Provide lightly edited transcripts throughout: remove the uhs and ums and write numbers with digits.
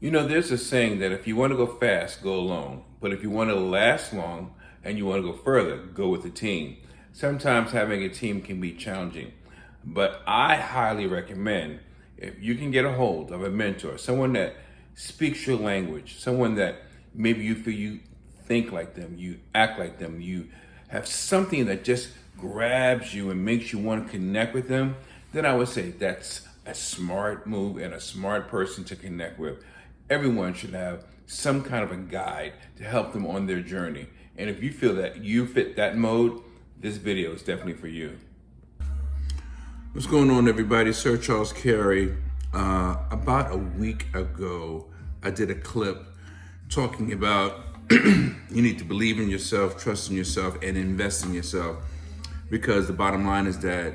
You know, there's a saying that if you want to go fast, go alone. But if you want to last long and you want to go further, go with a team. Sometimes having a team can be challenging, but I highly recommend if you can get a hold of a mentor, someone that speaks your language, someone that maybe you feel you think like them, you act like them, you have something that just grabs you and makes you want to connect with them, then I would say that's a smart move and a smart person to connect with. Everyone should have some kind of a guide to help them on their journey. And if you feel that you fit that mode, this video is definitely for you. What's going on, everybody? Sir Charles Cary. About a week ago, I did a clip talking about you need to believe in yourself, trust in yourself, and invest in yourself. Because the bottom line is that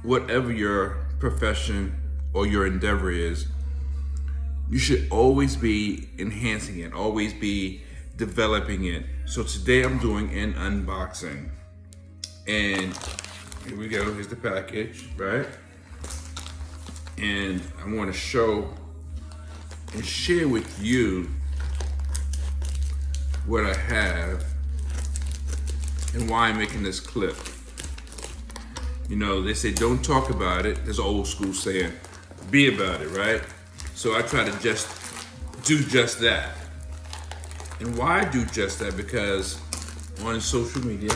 whatever your profession or your endeavor is, you should always be enhancing it, always be developing it. So today I'm doing an unboxing. And here we go, here's the package, right? And I want to show and share with you what I have and why I'm making this clip. You know, they say don't talk about it. There's an old school saying, be about it, right? So I try to just do just that. And why I do just that? Because on social media,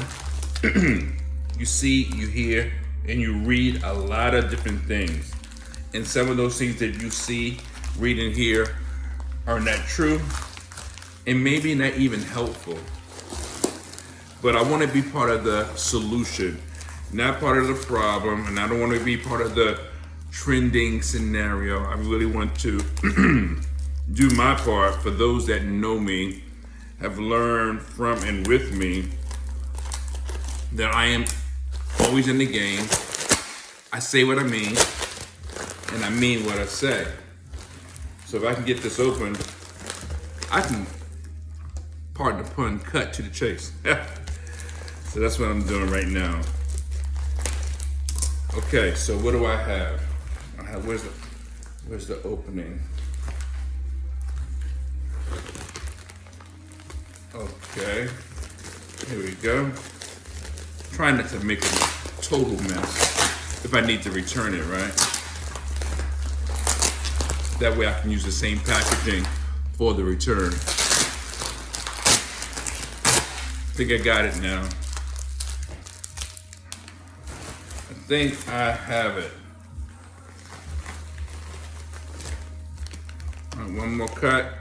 you see, you hear, and you read a lot of different things. And some of those things that you see, read, and hear are not true, and maybe not even helpful. But I want to be part of the solution, not part of the problem, and I don't want to be part of the trending scenario. I really want to do my part for those that know me, have learned from and with me, that I am always in the game. I say what I mean, and I mean what I say. So if I can get this open, I can, pardon the pun, cut to the chase. So that's what I'm doing right now. Okay, so what do I have? Where's the opening? Okay, here we go. Trying not to make a total mess if I need to return it, right? That way I can use the same packaging for the return. I think I got it now. I think I have it. All right, one more cut.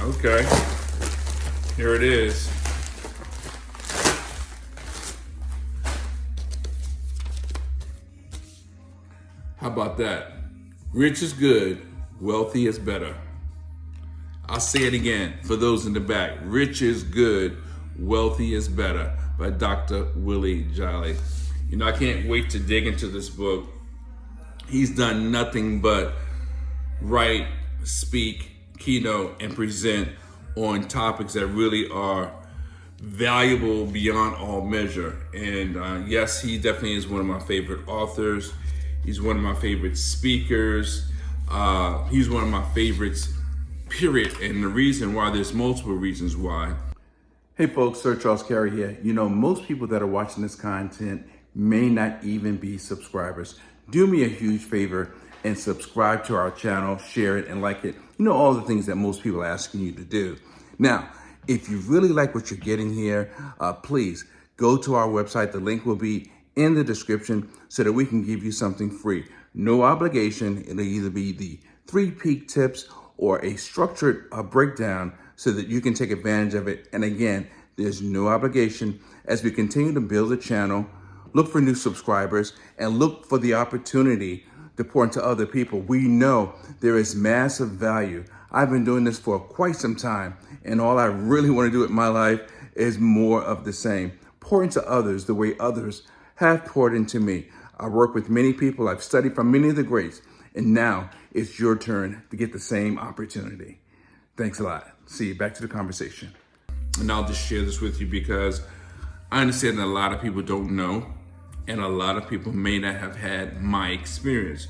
Okay. Here it is. How about that? Rich is good, wealthy is better. I'll say it again for those in the back. Rich is good, wealthy is better, by Dr. Willie Jolly. You know, I can't wait to dig into this book. He's done nothing but write, speak, keynote, and present on topics that really are valuable beyond all measure. And yes, he definitely is one of my favorite authors. He's one of my favorite speakers. He's one of my favorites, period. And the reason why, there's multiple reasons why. Hey folks, Sir Charles Cary here. You know, most people that are watching this content may not even be subscribers. Do me a huge favor and subscribe to our channel, share it and like it. You know, all the things that most people are asking you to do. Now, if you really like what you're getting here, please go to our website. The link will be in the description so that we can give you something free. No obligation. It'll either be the 3 peak tips or a structured breakdown so that you can take advantage of it. And again, there's no obligation. As we continue to build a channel, look for new subscribers and look for the opportunity to pour into other people. We know there is massive value. I've been doing this for quite some time, and all I really want to do with my life is more of the same. Pour into others the way others have poured into me. I work with many people. I've studied from many of the greats, and now it's your turn to get the same opportunity. Thanks a lot. See you. Back to the conversation. And I'll just share this with you because I understand that a lot of people don't know, and a lot of people may not have had my experience.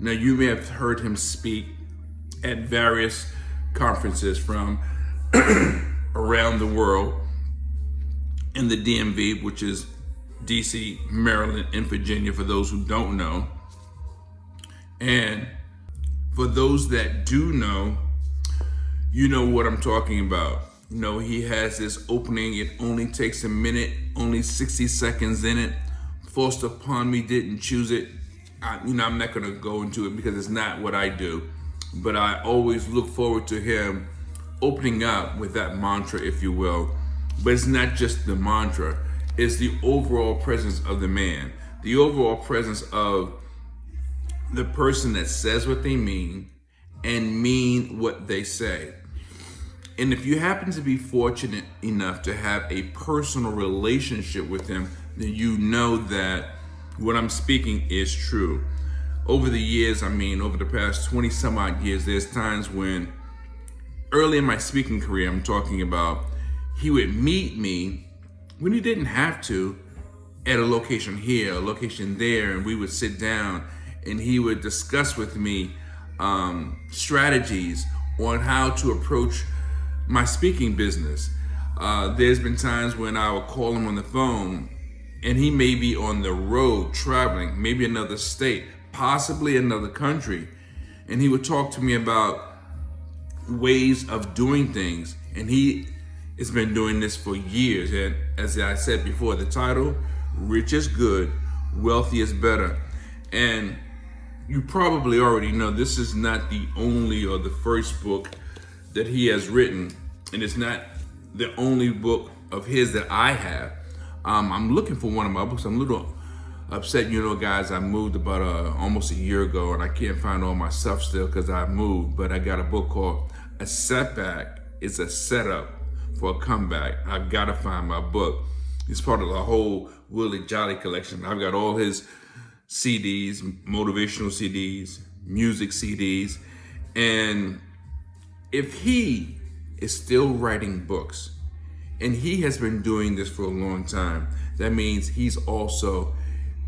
Now, you may have heard him speak at various conferences from around the world in the DMV, which is DC, Maryland, and Virginia, for those who don't know. And for those that do know, you know what I'm talking about. You know, he has this opening. It only takes a minute, only 60 seconds in it. Forced upon me, didn't choose it. I'm not going to go into it because it's not what I do. But I always look forward to him opening up with that mantra, if you will. But it's not just the mantra. It's the overall presence of the man. The overall presence of the person that says what they mean and mean what they say. And if you happen to be fortunate enough to have a personal relationship with him, then you know that what I'm speaking is true. Over the years, over the past 20 some odd years, there's times when, early in my speaking career, I'm talking about, he would meet me when he didn't have to at a location here, a location there, and we would sit down and he would discuss with me strategies on how to approach my speaking business. There's been times when I would call him on the phone and he may be on the road traveling, maybe another state, possibly another country, and he would talk to me about ways of doing things. And he has been doing this for years. And as I said before, the title, Rich is Good, Wealthy is Better. And you probably already know this is not the only or the first book that he has written, and it's not the only book of his that I have. I'm looking for one of my books. I'm a little upset, guys. I moved about almost a year ago, and I can't find all my stuff still because I moved. But I got a book called A Setback It's a Setup for a Comeback. I've got to find my book. It's part of the whole Willie Jolly collection. I've got all his CDs, motivational CDs, music CDs, and if he is still writing books, and he has been doing this for a long time, that means he's also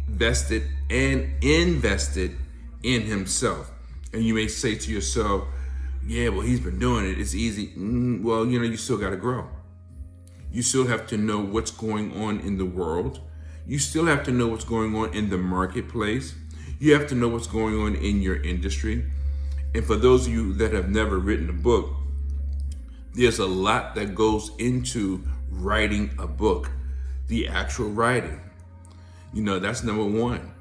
vested and invested in himself. And you may say to yourself, yeah, well, he's been doing it, it's easy. Well, you still got to grow. You still have to know what's going on in the world. You still have to know what's going on in the marketplace. You have to know what's going on in your industry. And for those of you that have never written a book, there's a lot that goes into writing a book. The actual writing. That's number one.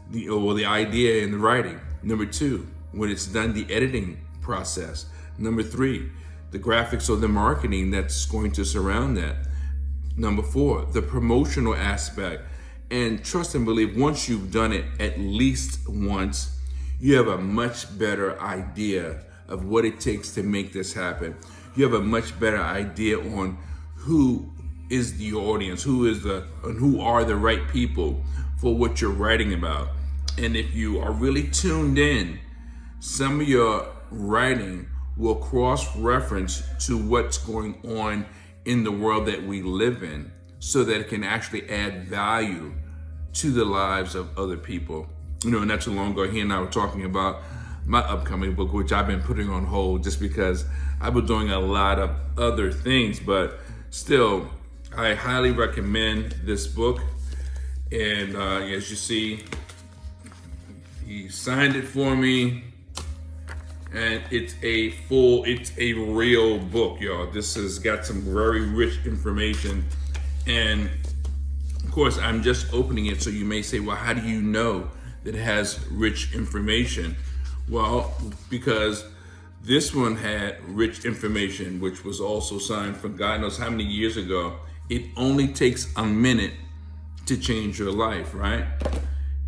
The idea in the writing. Number two, when it's done, the editing process. Number three, the graphics or the marketing that's going to surround that. Number four, the promotional aspect. And trust and believe, once you've done it at least once, you have a much better idea of what it takes to make this happen. You have a much better idea on who is the audience, who are the right people for what you're writing about. And if you are really tuned in, some of your writing will cross-reference to what's going on in the world that we live in, so that it can actually add value to the lives of other people. And not too long ago, he and I were talking about my upcoming book, which I've been putting on hold just because I've been doing a lot of other things. But still, I highly recommend this book. And as you see, he signed it for me. And it's a real book, y'all. This has got some very rich information. And of course, I'm just opening it, so you may say, well, how do you know that it has rich information? Well, because this one had rich information, which was also signed for God knows how many years ago. It only takes a minute to change your life, right?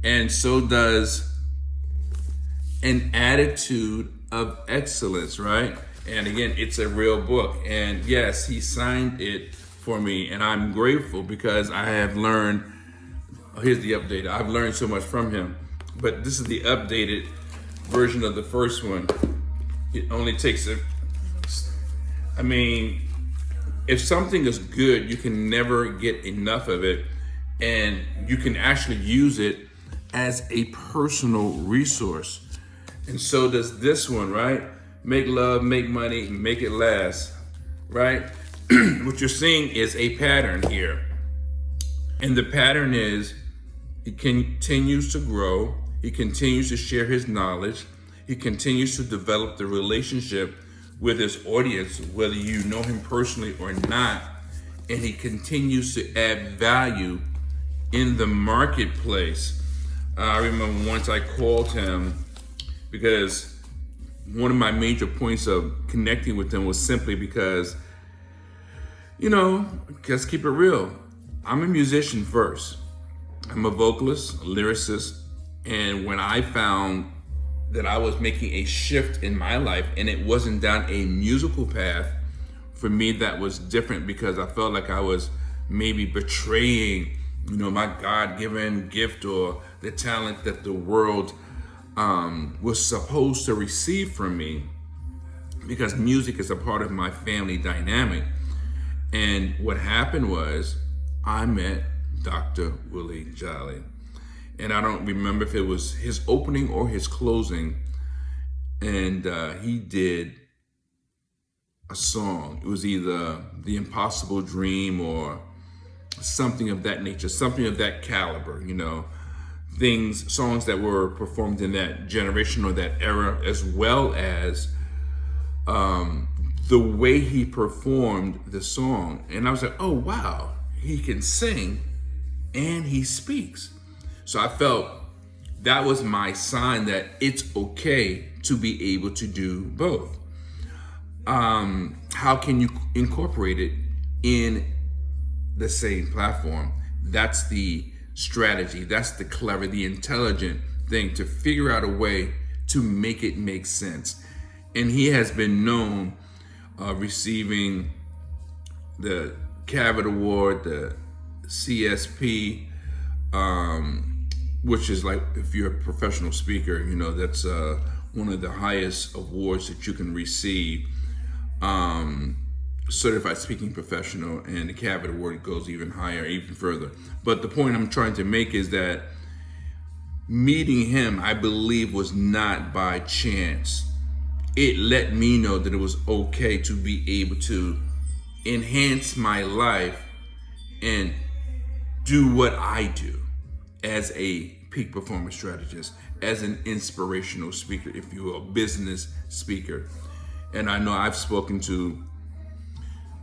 And so does an attitude of excellence, right? And again, it's a real book. And yes, he signed it for me, and I'm grateful because I have learned, here's the update. I've learned so much from him, but this is the updated version of the first one. It only takes if something is good, you can never get enough of it, and you can actually use it as a personal resource. And so does this one, right? Make love, make money, make it last, right? What you're seeing is a pattern here. And the pattern is he continues to grow. He continues to share his knowledge. He continues to develop the relationship with his audience, whether you know him personally or not. And he continues to add value in the marketplace. I remember once I called him because one of my major points of connecting with him was simply because, let's keep it real. I'm a musician first. I'm a vocalist, a lyricist. And when I found that I was making a shift in my life and it wasn't down a musical path, for me that was different because I felt like I was maybe betraying, my God-given gift or the talent that the world was supposed to receive from me, because music is a part of my family dynamic. And what happened was I met Dr. Willie Jolly. And I don't remember if it was his opening or his closing. And he did a song. It was either The Impossible Dream or something of that nature, something of that caliber, songs that were performed in that generation or that era, as well as the way he performed the song. And I was like, oh, wow, he can sing and he speaks. So I felt that was my sign that it's okay to be able to do both. How can you incorporate it in the same platform? That's the strategy. That's the clever, the intelligent thing, to figure out a way to make it make sense. And he has been known receiving the Cary Award, the CSP, which is like, if you're a professional speaker, that's one of the highest awards that you can receive. Certified Speaking Professional, and the Cary Award goes even higher, even further. But the point I'm trying to make is that meeting him, I believe, was not by chance. It let me know that it was okay to be able to enhance my life and do what I do as a peak performance strategist, as an inspirational speaker, if you will, a business speaker. And I know I've spoken to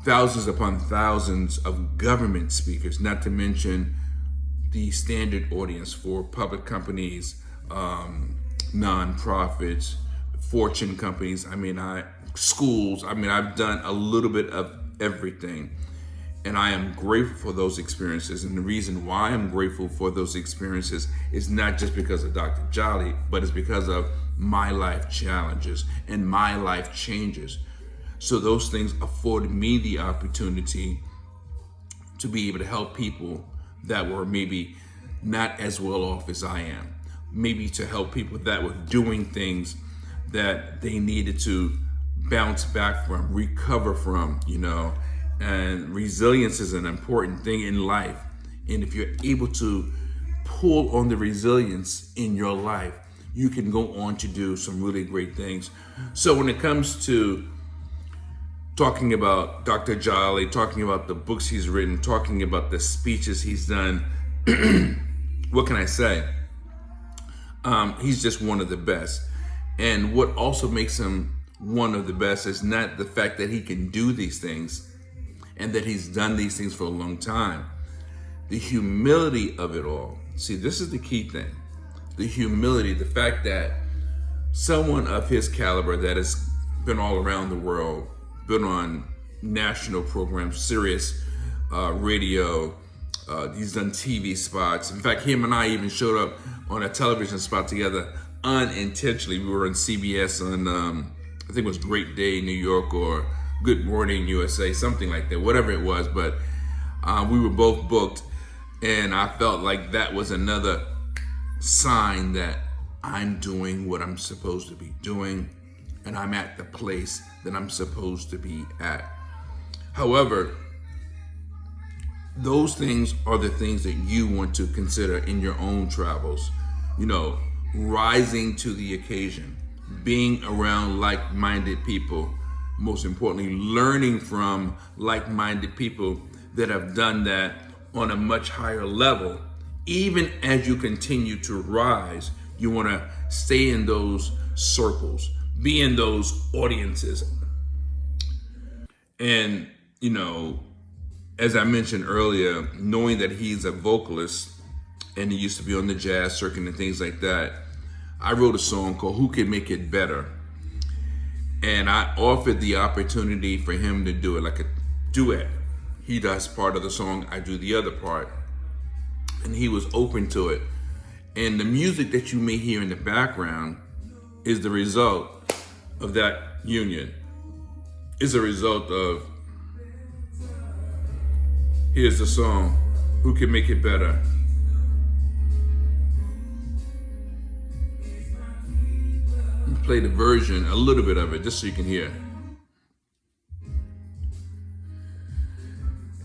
thousands upon thousands of government speakers, not to mention the standard audience for public companies, nonprofits, fortune companies. Schools. I've done a little bit of everything. And I am grateful for those experiences. And the reason why I'm grateful for those experiences is not just because of Dr. Jolly, but it's because of my life challenges and my life changes. So those things afforded me the opportunity to be able to help people that were maybe not as well off as I am. Maybe to help people that were doing things that they needed to bounce back from, recover from, And resilience is an important thing in life. And if you're able to pull on the resilience in your life, you can go on to do some really great things. So when it comes to talking about Dr. Jolly, talking about the books he's written, talking about the speeches he's done, what can I say? He's just one of the best. And what also makes him one of the best is not the fact that he can do these things and that he's done these things for a long time. The humility of it all. See, this is the key thing. The humility, the fact that someone of his caliber that has been all around the world, been on national programs, Sirius radio, he's done TV spots. In fact, him and I even showed up on a television spot together unintentionally. We were on CBS on, I think it was Great Day New York or Good Morning USA, something like that, whatever it was. But we were both booked, and I felt like that was another sign that I'm doing what I'm supposed to be doing, and I'm at the place that I'm supposed to be at. However, those things are the things that you want to consider in your own travels. Rising to the occasion. being around like-minded people. Most importantly, learning from like-minded people that have done that on a much higher level. Even as you continue to rise, you want to stay in those circles, be in those audiences. And, as I mentioned earlier, knowing that he's a vocalist and he used to be on the jazz circuit and things like that, I wrote a song called Who Can Make It Better? And I offered the opportunity for him to do it like a duet. He does part of the song, I do the other part. And he was open to it. And the music that you may hear in the background is the result of that union. Is a result of, here's the song, Who Can Make It Better? Play the version, a little bit of it, just so you can hear.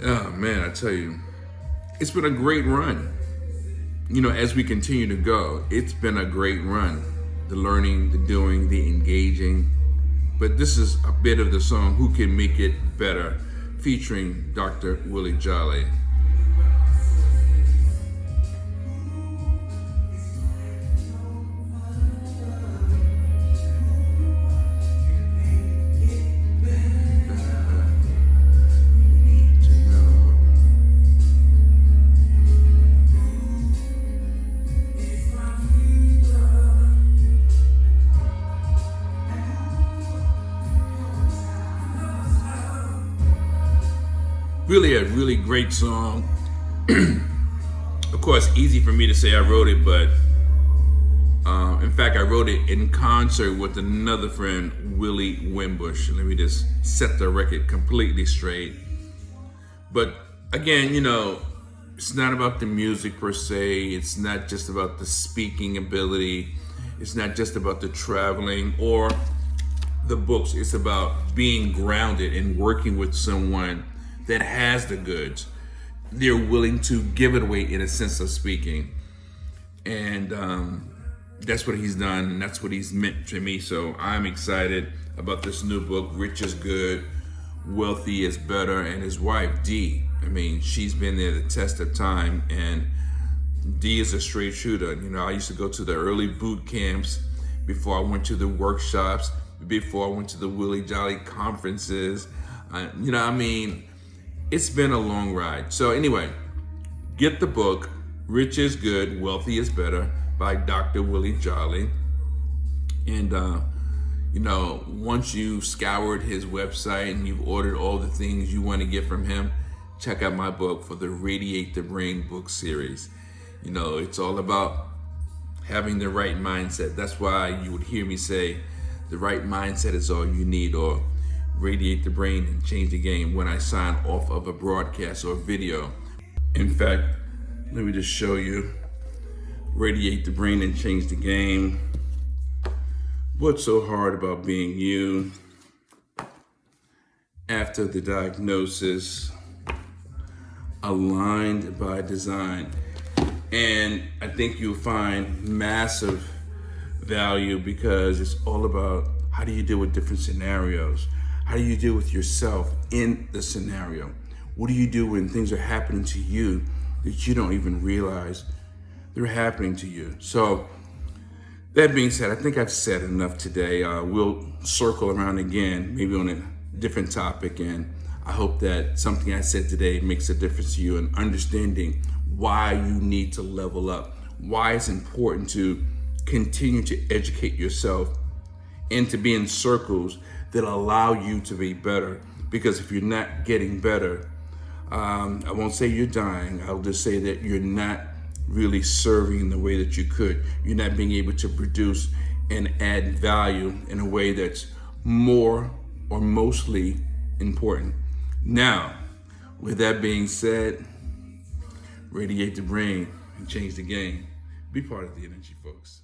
Oh man, I tell you, it's been a great run. As we continue to go, it's been a great run. The learning, the doing, the engaging. But this is a bit of the song, Who Can Make It Better, featuring Dr. Willie Jolly. Really a really great song. Of course, easy for me to say I wrote it, but in fact, I wrote it in concert with another friend, Willie Wimbush. Let me just set the record completely straight. But again, it's not about the music per se. It's not just about the speaking ability. It's not just about the traveling or the books. It's about being grounded and working with someone that has the goods. They're willing to give it away in a sense of speaking. And that's what he's done, and that's what he's meant to me. So I'm excited about this new book, Rich is Good, Wealthy is Better. And his wife, Dee, she's been there the test of time, and Dee is a straight shooter. I used to go to the early boot camps before I went to the workshops, before I went to the Willie Jolly conferences. It's been a long ride. So anyway, get the book, Rich is Good, Wealthy is Better, by Dr. Willie Jolly. And, once you've scoured his website and you've ordered all the things you want to get from him, check out my book for the Radiate the Brain book series. It's all about having the right mindset. That's why you would hear me say, the right mindset is all you need, or Radiate the Brain and Change the Game when I sign off of a broadcast or video. In fact, let me just show you. Radiate the Brain and Change the Game. What's so hard about being you? After the diagnosis, aligned by design. And I think you'll find massive value because it's all about how do you deal with different scenarios? How do you deal with yourself in the scenario? What do you do when things are happening to you that you don't even realize they're happening to you? So that being said, I think I've said enough today. We'll circle around again, maybe on a different topic. And I hope that something I said today makes a difference to you in understanding why you need to level up, why it's important to continue to educate yourself and to be in circles that allow you to be better. Because if you're not getting better, I won't say you're dying. I'll just say that you're not really serving in the way that you could. You're not being able to produce and add value in a way that's more or mostly important. Now, with that being said, radiate the brain and change the game. Be part of the energy, folks.